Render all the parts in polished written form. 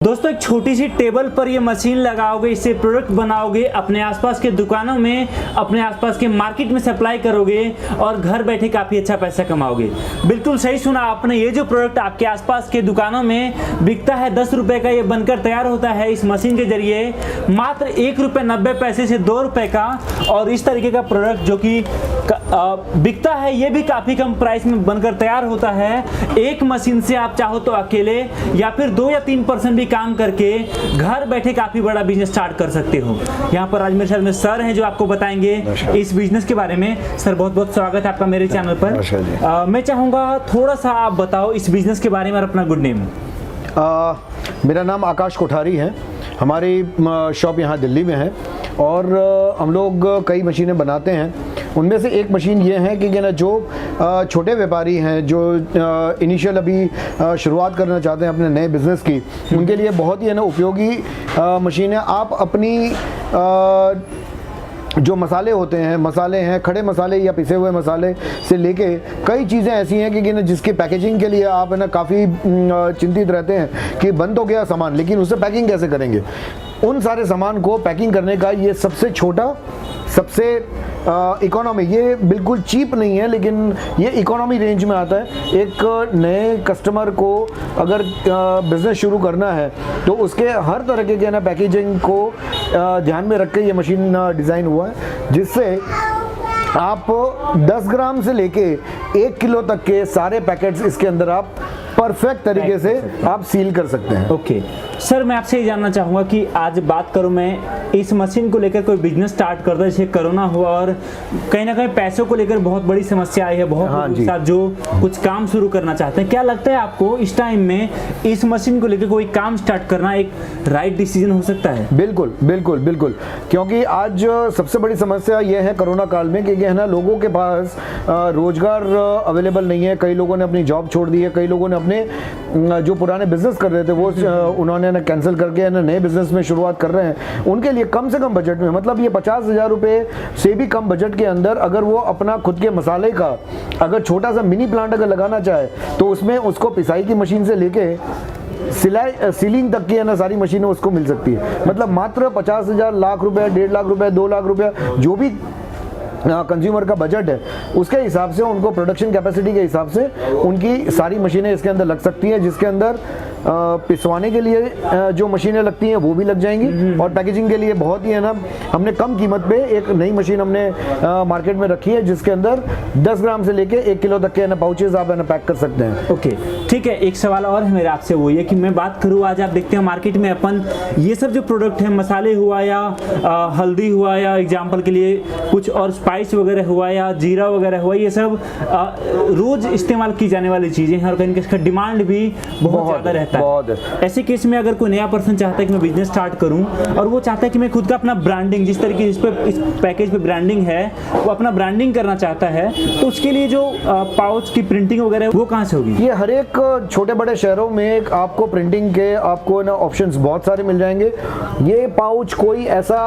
दोस्तों एक छोटी सी टेबल पर ये मशीन लगाओगे, इससे प्रोडक्ट बनाओगे, अपने आसपास के दुकानों में, अपने आसपास के मार्केट में सप्लाई करोगे और घर बैठे काफ़ी अच्छा पैसा कमाओगे। बिल्कुल सही सुना आपने। ये जो प्रोडक्ट आपके आसपास के दुकानों में बिकता है 10 रुपये का, ये बनकर तैयार होता है इस मशीन के जरिए मात्र 1 रुपये 90 पैसे से 2 रुपये का। और इस तरीके का प्रोडक्ट जो कि बिकता है ये भी काफ़ी कम प्राइस में बनकर तैयार होता है। एक मशीन से आप चाहो तो अकेले या फिर 2 या 3% भी काम करके घर बैठे काफी बड़ा बिजनेस स्टार्ट कर सकते हो। यहाँ पर आज मेरे साथ में सर हैं जो आपको बताएंगे इस बिजनेस के बारे में। सर बहुत बहुत स्वागत है आपका मेरे चैनल पर। मैं चाहूंगा थोड़ा सा आप बताओ इस बिजनेस के बारे में और अपना गुड नेम। मेरा नाम आकाश कोठारी है। हमारी शॉप यहाँ दिल्ली में है और हम लोग कई मशीनें बनाते हैं। उनमें से एक मशीन ये है कि ना जो छोटे व्यापारी हैं जो इनिशियल अभी शुरुआत करना चाहते हैं अपने नए बिज़नेस की, उनके लिए बहुत ही है ना उपयोगी मशीन है। आप अपनी जो मसाले होते हैं, मसाले हैं खड़े मसाले या पिसे हुए मसाले से लेके कई चीज़ें ऐसी हैं कि ना जिसकी पैकेजिंग के लिए आप है ना काफ़ी चिंतित रहते हैं कि बन तो गया सामान लेकिन उससे पैकिंग कैसे करेंगे। उन सारे सामान को पैकिंग करने का ये सबसे छोटा, सबसे इकोनॉमी, ये बिल्कुल चीप नहीं है लेकिन ये इकोनॉमी रेंज में आता है। एक नए कस्टमर को अगर बिज़नेस शुरू करना है तो उसके हर तरह के ना पैकेजिंग को ध्यान में रख के ये मशीन डिज़ाइन हुआ है, जिससे आप 10 ग्राम से लेके 1 किलो तक के सारे पैकेट्स इसके अंदर आप परफेक्ट तरीके से आप सील कर सकते हैं। ओके सर, मैं आपसे ये जानना चाहूँगा कि आज बात करूँ मैं इस मशीन को लेकर कोई बिजनेस स्टार्ट करता है, जैसे कोरोना हुआ और कहीं ना कहीं पैसों को लेकर बहुत बड़ी समस्या आई है बहुत लोगों के साथ जो कुछ काम शुरू करना चाहते हैं। क्या लगता है आपको इस टाइम में इस मशीन को लेकर कोई काम स्टार्ट करना एक राइट डिसीजन हो सकता है? बिल्कुल बिल्कुल बिल्कुल, क्योंकि आज सबसे बड़ी समस्या ये है कोरोना काल में कि है ना लोगों के पास रोजगार अवेलेबल नहीं है। कई लोगों ने अपनी जॉब छोड़ दी है, कई लोगों ने अपने जो पुराने बिजनेस कर रहे थे वो उन्होंने ना कैंसिल करके ना नए बिजनेस में शुरुआत कर रहे हैं। उनके लिए कम से कम बजट में, मतलब ये 50,000 रुपये से भी कम बजट के अंदर अगर वो अपना खुद के मसाले का अगर छोटा सा मिनी प्लांट अगर लगाना चाहे तो उसमें उसको पिसाई की मशीन से लेके सीलिंग तक की है ना सारी मशीनें उसको मिल सकती है। मतलब मात्र 50,000, लाख रुपए, 1.5 लाख रुपए, 2 लाख रुपए जो भी कंज्यूमर का बजट है उसके हिसाब से उनको प्रोडक्शन कैपेसिटी के हिसाब से उनकी सारी मशीनें इसके अंदर लग सकती हैं, जिसके अंदर पिसवाने के लिए जो मशीनें लगती हैं वो भी लग जाएंगी और पैकेजिंग के लिए बहुत ही है ना हमने कम कीमत पे एक नई मशीन हमने मार्केट में रखी है जिसके अंदर 10 ग्राम से लेके 1 किलो तक के ना पाउचेज आप है ना पैक कर सकते हैं। ओके ठीक है, एक सवाल और है मेरा आपसे, वो ये कि मैं बात करूँ आज आप देखते हैं मार्केट में अपन ये सब जो प्रोडक्ट है, मसाले हुआ या हल्दी हुआ या एग्जाम्पल के लिए कुछ और स्पाइस वगैरह हुआ या जीरा वगैरह हुआ, ये सब रोज इस्तेमाल की जाने वाली चीज़ें हैं और कहीं इसका डिमांड भी बहुत ज़्यादा रहता है। ऐसे केस में अगर कोई नया पर्सन चाहता है कि मैं बिजनेस स्टार्ट करूं और वो चाहता है कि मैं खुद का अपना ब्रांडिंग, जिस तरीके से इस पैकेज पे ब्रांडिंग है वो अपना ब्रांडिंग करना चाहता है, तो उसके लिए जो पाउच की प्रिंटिंग वगैरह वो कहाँ से होगी? ये हर एक छोटे बड़े शहरों में आपको प्रिंटिंग के आपको ना ऑप्शंस बहुत सारे मिल जाएंगे। ये पाउच कोई ऐसा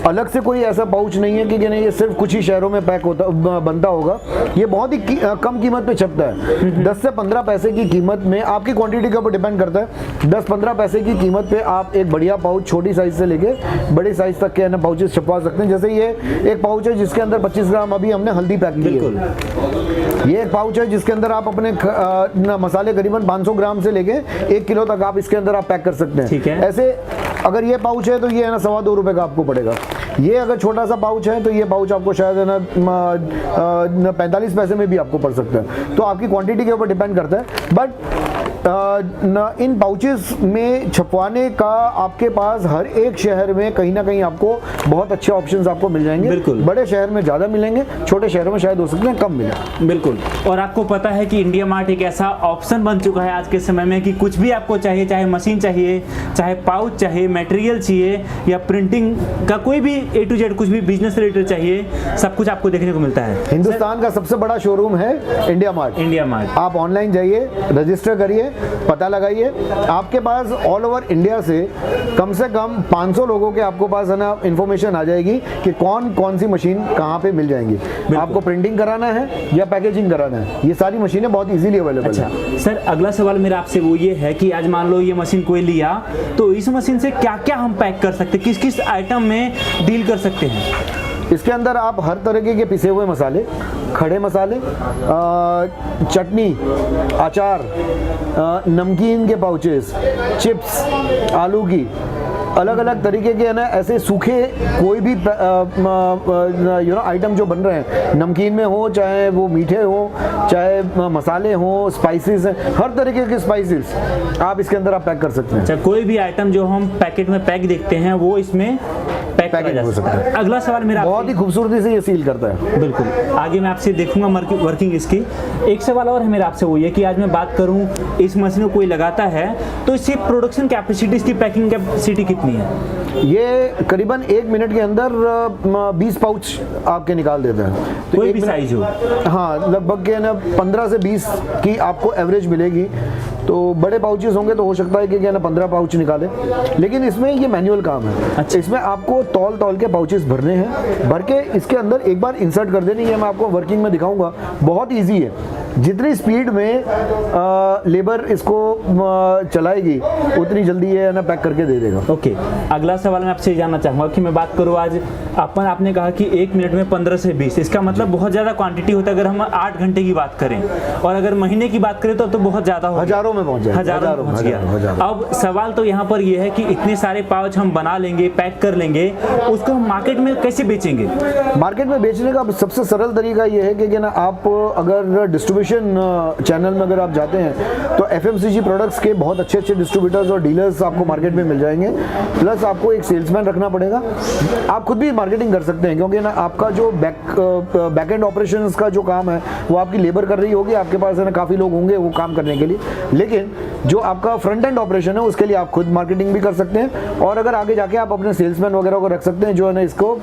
अलग से कोई ऐसा पाउच नहीं है कि नहीं ये सिर्फ कुछ ही शहरों में पैक होता बनता होगा। ये बहुत ही कम कीमत पे छपता है। 10 से 15 पैसे की कीमत में, आपकी क्वांटिटी के ऊपर डिपेंड करता है। 10-15 पैसे की कीमत पे आप एक बढ़िया पाउच छोटी साइज से लेके बड़े साइज तक के ना पाउचेस छपवा सकते हैं। जैसे ये एक पाउच है जिसके अंदर 25 ग्राम अभी हमने हल्दी पैक की है। ये एक पाउच है जिसके अंदर आप अपने मसाले करीबन 500 ग्राम से लेके 1 किलो तक आप इसके अंदर आप पैक कर सकते हैं। ठीक है। ऐसे अगर ये पाउच है तो ये है ना 2.25 रुपये का आपको पड़ेगा। ये अगर छोटा सा पाउच है तो ये पाउच आपको शायद है ना 45 पैसे में भी आपको पड़ सकता है। तो आपकी क्वांटिटी के ऊपर डिपेंड करता है। बट इन पाउचेस में छपवाने का आपके पास हर एक शहर में कहीं ना कहीं आपको बहुत अच्छे ऑप्शंस आपको मिल जाएंगे। बिल्कुल। बड़े शहर में ज़्यादा मिलेंगे, छोटे शहरों में शायद हो सकते हैं कम मिले। बिल्कुल। और आपको पता है कि इंडिया मार्ट एक ऐसा ऑप्शन बन चुका है आज के समय में कि कुछ भी आपको चाहिए, चाहे मशीन चाहिए, चाहे पाउच चाहिए, मटेरियल चाहिए या प्रिंटिंग का कोई भी A to Z कुछ भी बिजनेस रिलेटेड चाहिए, सब कुछ आपको देखने को मिलता है। हिंदुस्तान का सबसे बड़ा शोरूम है इंडिया मार्ट। India mart. आप ऑनलाइन जाइए, रजिस्टर करिए पता लगाइए। आपके पास ऑल ओवर इंडिया से कम 500 लोगों के आपको पास है ना इन्फॉर्मेशन आ जाएगी कि कौन कौन सी मशीन कहाँ पे मिल जाएंगी। आपको प्रिंटिंग कराना है या पैकेजिंग कराना है, ये सारी मशीनें बहुत इजीली अवेलेबल है। अच्छा सर, अगला सवाल मेरा आपसे वो ये है कि आज मान लो ये मशीन कोई लिया, तो इस मशीन से क्या क्या हम पैक कर सकते हैं, किस किस आइटम में डील कर सकते हैं? इसके अंदर आप हर तरीके के पिसे हुए मसाले, खड़े मसाले, चटनी, अचार, नमकीन के पाउचेस, चिप्स, आलू की अलग अलग तरीके के है ना ऐसे सूखे कोई भी आइटम जो बन रहे हैं, नमकीन में हो चाहे वो मीठे हो चाहे मसाले हो, स्पाइसेस हैं, हर तरीके के स्पाइसेस आप इसके अंदर आप पैक कर सकते हैं। अच्छा, कोई भी आइटम जो हम पैकेट में पैक देखते हैं वो इसमें पैकेट हो सकता है। अगला सवाल मेरा बहुत ही खूबसूरती से ये सील करता है। बिल्कुल, आगे मैं आपसे देखूंगा वर्किंग इसकी। एक सवाल और है मेरा आपसे वो ये कि आज मैं बात करूं इस मशीन को कोई लगाता है तो इससे प्रोडक्शन कैपेसिटी, इसकी पैकिंग कैपेसिटी कितनी है? ये करीबन 1 मिनट के अंदर 20 पाउच आपके निकाल देते हैं। तो कोई भी साइज हो? हाँ, लगभग के ना 15 से 20 की आपको एवरेज मिलेगी। तो बड़े पाउचेस होंगे तो हो सकता है कि क्या ना 15 पाउच निकाले, लेकिन इसमें ये मैनुअल काम है। अच्छा। इसमें आपको तौल के पाउचेस भरने हैं, भर के इसके अंदर एक बार इंसर्ट कर देनी है। मैं आपको वर्किंग में दिखाऊंगा, बहुत ईजी है। जितनी स्पीड में लेबर इसको चलाएगी उतनी जल्दी ये ना पैक करके दे देगा। ओके, अगला सवाल मैं आपसे जानना चाहूँगा कि मैं बात करूँ आज आपने कहा कि 1 मिनट में 15 से 20, इसका मतलब बहुत ज़्यादा क्वांटिटी होता है। अगर हम 8 घंटे की बात करें और अगर महीने की बात करें तो बहुत ज़्यादा हो, हजारों में पहुँच जाए, हजारों में पहुँच गया। अब सवाल तो यहाँ पर यह है कि इतने सारे पाउच हम बना लेंगे, पैक कर लेंगे, उसको हम मार्केट में कैसे बेचेंगे? मार्केट में बेचने का सबसे सरल तरीका ये है कि ना आप अगर डिस्ट्रीब्यूशन चैनल में अगर आप जाते हैं तो FMCG प्रोडक्ट्स के बहुत अच्छे डिस्ट्रीब्यूटर्स और डीलर्स आपको मार्केट में मिल जाएंगे। प्लस आपको एक सेल्समैन रखना पड़ेगा। आप खुद भी मार्केटिंग कर सकते हैं, क्योंकि ना आपका जो बैक एंड ऑपरेशंस का जो काम है वो आपकी लेबर कर रही होगी, आपके पास है ना काफ़ी लोग होंगे वो काम करने के लिए। लेकिन जो आपका फ्रंट एंड ऑपरेशन है उसके लिए आप खुद मार्केटिंग भी कर सकते हैं, और अगर आगे जाके आप अपने सेल्समैन वगैरह को रख सकते हैं जो है ना इसको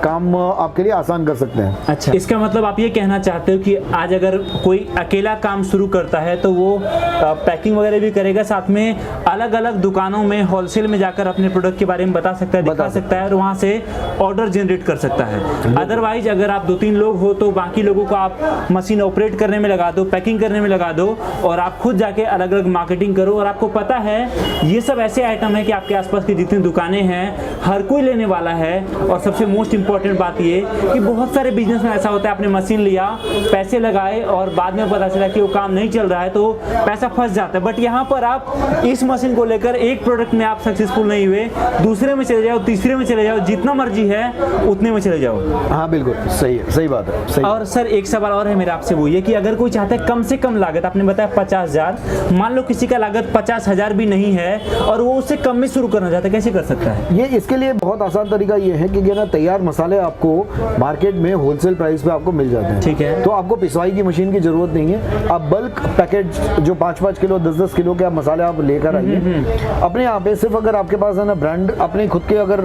काम आपके लिए आसान कर सकते हैं। अच्छा, इसका मतलब आप ये कहना चाहते हो कि आज अगर कोई अकेला काम शुरू करता है तो वो पैकिंग वगैरह भी करेगा, साथ में अलग अलग दुकानों में होलसेल में जाकर अपने प्रोडक्ट के बारे में बता सकता है, दिखा सकता है और वहाँ से ऑर्डर जनरेट कर सकता है। अदरवाइज अगर आप 2-3 लोग हो तो बाकी लोगों को आप मशीन ऑपरेट करने में लगा दो, पैकिंग करने में लगा दो, और आप खुद जाके अलग अलग मार्केटिंग करो। और आपको पता है ये सब ऐसे आइटम है कि आपके आसपास की जितनी दुकानें हैं हर कोई लेने वाला है। और सबसे मोस्ट इंपॉर्टेंट बात ये कि बहुत सारे बिजनेस में ऐसा होता है, आपने मशीन लिया, पैसे लगाए और बाद में पता चला कि वो काम नहीं चल रहा है तो पैसा फंस जाता है। बट यहाँ पर आप इस मशीन को लेकर एक प्रोडक्ट में आप सक्सेसफुल नहीं हुए, दूसरे में चले जाओ, तीसरे में चले जाओ, जितना मर्जी है उतने में चले जाओ। हाँ बिल्कुल सही है, सही बात है, सही। और सर एक सवाल और है मेरा आपसे, वो ये कि अगर कोई चाहता है कम से कम लागत, आपने बताया 50,000, मान लो किसी का लागत 50,000 भी नहीं है और वो उससे कम में शुरू करना चाहता है, कैसे कर सकता है? ये इसके लिए बहुत आसान तरीका ये है कि ना तैयार मसाले आपको मार्केट में होलसेल प्राइस पे आपको मिल जाते हैं। ठीक है, तो आपको पिसवाई की मशीन की जरूरत नहीं है। आप बल्क पैकेट जो 5-5 किलो 10-10 किलो के आप मसाले आप लेकर आइए अपने यहाँ पे। सिर्फ अगर आपके पास है ना ब्रांड अपने खुद के, अगर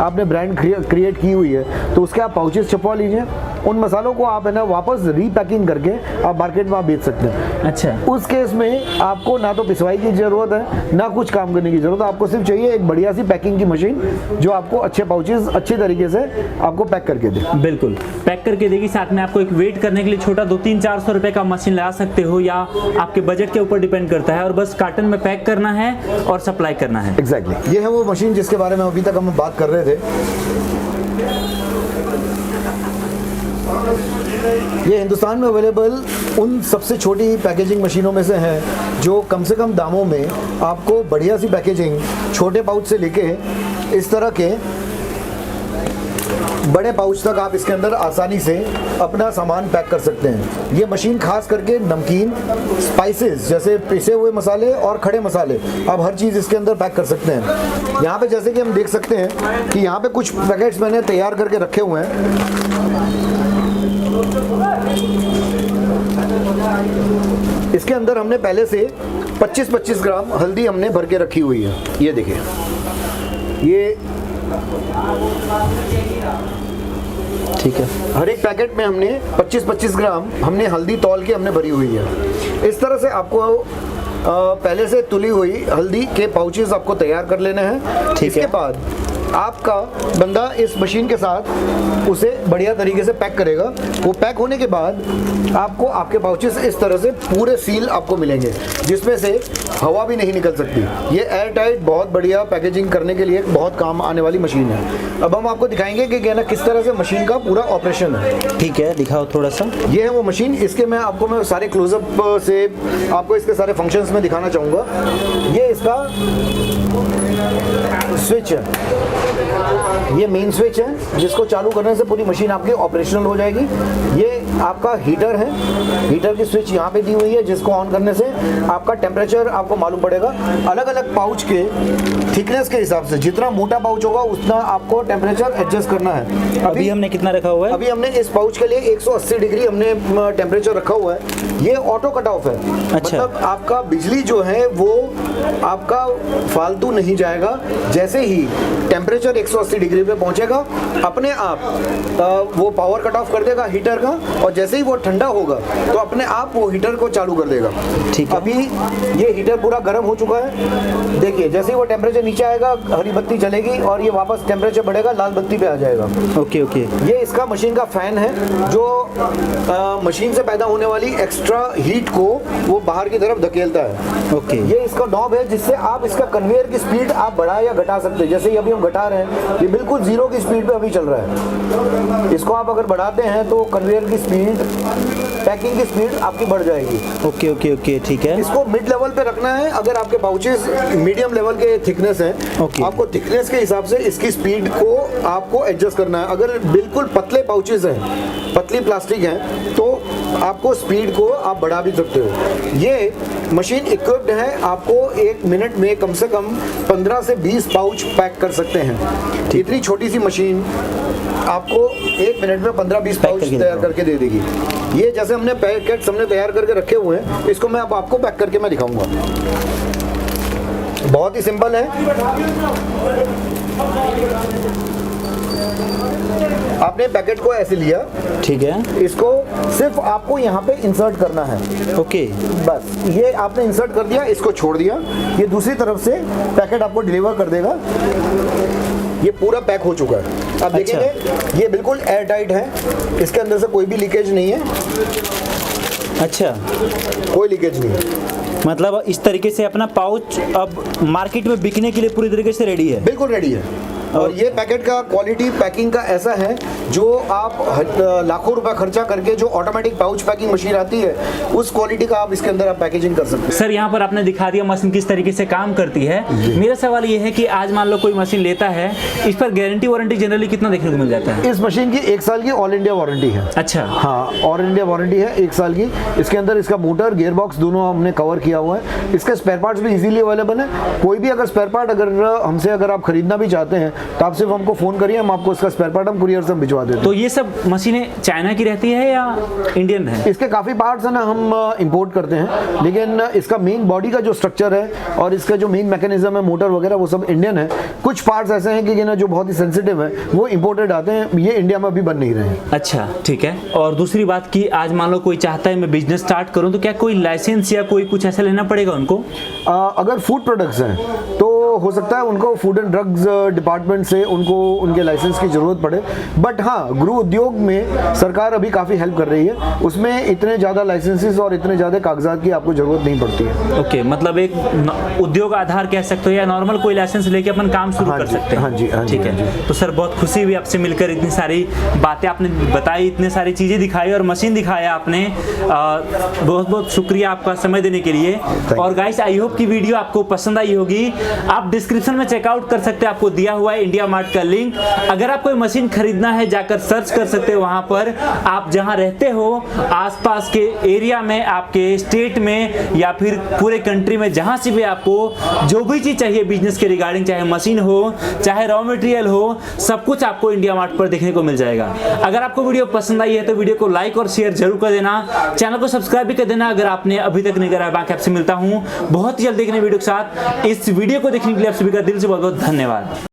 आपने ब्रांड क्रिएट की हुई है तो उसके आप पाउचेस छपवा लीजिए। उन मसालों को आप है ना वापस रीपैकिंग करके आप मार्केट में आप बेच सकते हैं। अच्छा, उस केस में आपको ना तो पिसवाई की जरूरत है ना कुछ काम करने की जरूरत है। आपको सिर्फ चाहिए एक बढ़िया सी पैकिंग की मशीन जो आपको अच्छे पाउचेस अच्छे तरीके से आपको पैक करके दे। बिल्कुल पैक करके देगी। साथ में आपको एक वेट करने के लिए छोटा 200-400 रुपए का मशीन लगा सकते हो, या आपके बजट के ऊपर डिपेंड करता है, और बस कार्टन में पैक करना है और सप्लाई करना है। एग्जैक्टली ये है वो मशीन जिसके बारे में अभी तक हम बात कर रहे थे। ये हिंदुस्तान में अवेलेबल उन सबसे छोटी पैकेजिंग मशीनों में से है जो कम से कम दामों में आपको बढ़िया सी पैकेजिंग, छोटे पाउच से लेके इस तरह के बड़े पाउच तक आप इसके अंदर आसानी से अपना सामान पैक कर सकते हैं। ये मशीन खास करके नमकीन, स्पाइसेस जैसे पिसे हुए मसाले और खड़े मसाले, आप हर चीज़ इसके अंदर पैक कर सकते हैं। यहाँ पे जैसे कि हम देख सकते हैं कि यहाँ पे कुछ पैकेट्स मैंने तैयार करके रखे हुए हैं। इसके अंदर हमने पहले से 25-25 ग्राम हल्दी हमने भर के रखी हुई है। ये देखिए, ये ठीक है, हर एक पैकेट में हमने 25-25 ग्राम हमने हल्दी तौल के हमने भरी हुई है। इस तरह से आपको पहले से तुली हुई हल्दी के पाउचेस आपको तैयार कर लेने हैं। इसके बाद आपका बंदा इस मशीन के साथ उसे बढ़िया तरीके से पैक करेगा। वो पैक होने के बाद आपको आपके पाउचेस इस तरह से पूरे सील आपको मिलेंगे, जिसमें से हवा भी नहीं निकल सकती। ये एयर टाइट बहुत बढ़िया पैकेजिंग करने के लिए बहुत काम आने वाली मशीन है। अब हम आपको दिखाएंगे कि ना किस तरह से मशीन का पूरा ऑपरेशन है। ठीक है, दिखाओ थोड़ा सा। ये है वो मशीन। इसके मैं सारे क्लोजअप से आपको इसके सारे फंक्शंस में दिखाना चाहूँगा। ये इसका स्विच है, ये मेन स्विच है जिसको चालू करने से पूरी मशीन आपकी ऑपरेशनल हो जाएगी। ये आपका हीटर है, हीटर की स्विच यहाँ पे दी हुई है जिसको ऑन करने से आपका टेम्परेचर आपको मालूम पड़ेगा। अलग अलग पाउच के थिकनेस के हिसाब से जितना मोटा पाउच होगा उतना आपको टेम्परेचर एडजस्ट करना है। अभी हमने कितना रखा हुआ है? अभी हमने इस पाउच के लिए 180 डिग्री हमने टेम्परेचर रखा हुआ है। ये ऑटो कट ऑफ है। अच्छा। मतलब आपका बिजली जो है वो आपका फालतू नहीं जाएगा। जैसे ही टेम्परेचर 180 डिग्री पे पहुंचेगा अपने आप वो पावर कट ऑफ कर देगा हीटर का, और जैसे ही वो ठंडा होगा तो अपने आप वो हीटर को चालू कर देगा। ठीक है। अभी ये हीटर पूरा गर्म हो चुका है। देखिए जैसे ही वो टेम्परेचर नीचे आएगा हरी बत्ती जलेगी और ये वापस टेम्परेचर बढ़ेगा, लाल बत्ती पे आ जाएगा। Okay okay. ये इसका मशीन का फैन है जो मशीन से पैदा होने वाली एक्स्ट्रा हीट को वो बाहर की तरफ धकेलता है। ओके। ये इसका नॉब है जिससे आप इसका कन्वेयर की स्पीड आप बढ़ा या घटा सकते हैं। जैसे अभी हम घटा रहे हैं, ये बिल्कुल 0 की स्पीड पे अभी चल रहा है। इसको आप अगर बढ़ाते हैं तो कन्वेयर की स्पीड, पैकिंग की स्पीड आपकी बढ़ जाएगी। ओके ओके ओके, ठीक है। इसको मिड लेवल पे रखना है। अगर आपके पाउचेस मीडियम लेवल के थिकनेस है, ओके। आपको थिकनेस के हिसाब से इसकी स्पीड को आपको एडजस्ट करना है। अगर बिल्कुल पतले पाउचेस हैं, पतली प्लास्टिक है, तो आपको स्पीड को आप बढ़ा भी सकते हो। ये मशीन इक्विप्ड है, आपको 1 मिनट में कम से कम 15 से 20 पाउच पैक कर सकते हैं। इतनी छोटी सी मशीन आपको 1 मिनट में 15-20 पाउच तैयार करके दे देगी। ये जैसे हमने पैकेट्स हमने तैयार करके रखे हुए हैं, इसको मैं अब आपको पैक करके मैं दिखाऊंगा। बहुत ही सिंपल है। आपने पैकेट को ऐसे लिया, ठीक है। इसको सिर्फ आपको यहाँ पे इंसर्ट करना है। ओके। बस ये आपने इंसर्ट कर दिया, इसको छोड़ दिया, ये दूसरी तरफ से पैकेट आपको डिलीवर कर देगा। ये पूरा पैक हो चुका है। आप देखेंगे ये बिल्कुल एयर टाइट है, इसके अंदर से कोई भी लीकेज नहीं है। अच्छा, कोई लीकेज नहीं है। मतलब इस तरीके से अपना पाउच अब मार्केट में बिकने के लिए पूरी तरीके से रेडी है। बिल्कुल रेडी है। और ये पैकेट का क्वालिटी पैकिंग का ऐसा है जो आप लाखों रुपए खर्चा करके जो ऑटोमेटिक पाउच पैकिंग मशीन आती है उस क्वालिटी का आप इसके अंदर आप पैकेजिंग कर सकते हैं। सर यहाँ पर आपने दिखा दिया मशीन किस तरीके से काम करती है। मेरा सवाल ये है कि आज मान लो कोई मशीन लेता है, इस पर गारंटी वारंटी जनरली कितना देखने को मिल जाता है? इस मशीन की 1 साल की ऑल इंडिया वारंटी है। अच्छा। हाँ, ऑल इंडिया वारंटी है 1 साल की। इसके अंदर इसका मोटर, गियर बॉक्स दोनों हमने कवर किया हुआ है। इसके स्पेयर पार्ट्स भी इजीली अवेलेबल है। कोई भी अगर स्पेयर पार्ट अगर हमसे अगर आप खरीदना भी चाहते हैं तो आप सिर्फ हमको फोन करिए, हम आपको इसका स्पेयर पार्ट हम कुरियर से भिजवा देते हैं। तो ये सब मशीनें चाइना की रहती है या इंडियन है? इसके काफ़ी पार्ट्स है ना हम इंपोर्ट करते हैं, लेकिन इसका मेन बॉडी का जो स्ट्रक्चर है और इसका जो मेन मैकेनिज्म है, मोटर वगैरह, वो सब इंडियन है। कुछ पार्ट्स ऐसे हैं कि ना जो बहुत ही सेंसिटिव है वो इंपोर्टेड आते हैं, ये इंडिया में अभी बन नहीं रहे हैं। अच्छा, ठीक है। और दूसरी बात की आज मान लो कोई चाहता है मैं बिजनेस स्टार्ट करूं, तो क्या कोई लाइसेंस या कोई कुछ ऐसा लेना पड़ेगा उनको? अगर फूड प्रोडक्ट्स हैं तो हो सकता है उनको फूड एंड ड्रग्स डिपार्टमेंट से उनको उनके लाइसेंस की ज़रूरत पड़े। बट हाँ, गृह उद्योग में सरकार अभी काफ़ी हेल्प कर रही है, उसमें इतने ज़्यादा लाइसेंसेस और इतने ज़्यादा कागजात की आपको ज़रूरत नहीं पड़ती है। ओके, मतलब एक उद्योग आधार कह सकते हो या नॉर्मल कोई लाइसेंस लेके अपन काम शुरू कर सकते हैं। हाँ जी, हाँ जी, ठीक है। तो सर बहुत खुशी हुई आपसे मिलकर, इतनी सारी बातें आपने बताई, इतने सारी चीज़ें दिखाई और मशीन दिखाया आपने। बहुत बहुत शुक्रिया आपका समय देने के लिए। और गाइस, आई होप की वीडियो आपको पसंद आई होगी। आप डिस्क्रिप्शन में चेकआउट कर सकते हैं, आपको दिया हुआ है इंडिया मार्ट का लिंक। अगर आप कोई मशीन खरीदना है जाकर सर्च कर सकते हो वहां पर। आप जहां रहते हो आसपास के एरिया में, आपके स्टेट में या फिर पूरे कंट्री में, जहां से भी आपको जो भी चीज चाहिए बिजनेस के रिगार्डिंग, चाहे मशीन हो चाहे रॉ मटेरियल हो, सब कुछ आपको इंडिया मार्ट पर देखने को मिल जाएगा। अगर आपको वीडियो पसंद आई है तो वीडियो को लाइक और शेयर जरूर कर देना, चैनल को सब्सक्राइब भी कर देना अगर आपने अभी तक नहीं करा। बाकी आपसे मिलता हूं बहुत ही जल्द देखने वीडियो के साथ। इस वीडियो को देखने के लिए आप सभी का दिल से बहुत बहुत धन्यवाद।